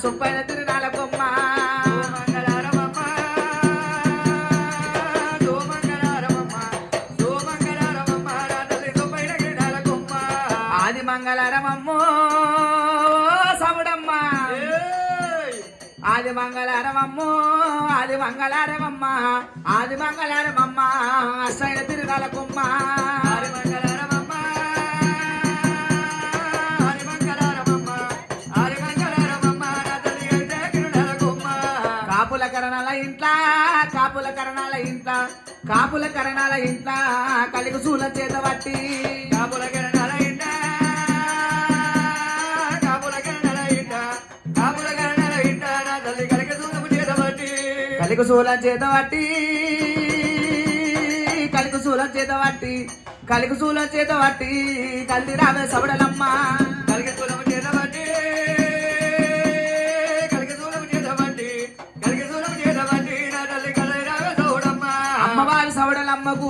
సుబ్బైన తిరునాల కొమ్మ ఆది మంగళారమమ్మో సముడమ్మ ఆది మంగళారమమ్మో ఆది మంగళారమమ్మ ఆది మంగళారమమ్మ అసైన తిరునాల కొమ్మ కాపుల కరణాల ఇంట్లా కాపుల కరణాల ఇంట్లా కాపుల కరణాల ఇంట్లా కలిగి సూల చేత పట్టి కాపుల కరణాల ఇంట్లా కాపుల కరణాల ఇంట్లా కాపుల కరణాల ఇంట్లా నా తల్లి కలిగి సూలము చేత పట్టి కలిగి సూల చేత పట్టి కలిగి సూల చేత పట్టి కలిగి సూల చేత పట్టి కల్లి రావే సవడలమ్మ కలిగి సూలము చేత పట్టి అమ్మవారి సవడలమ్మకు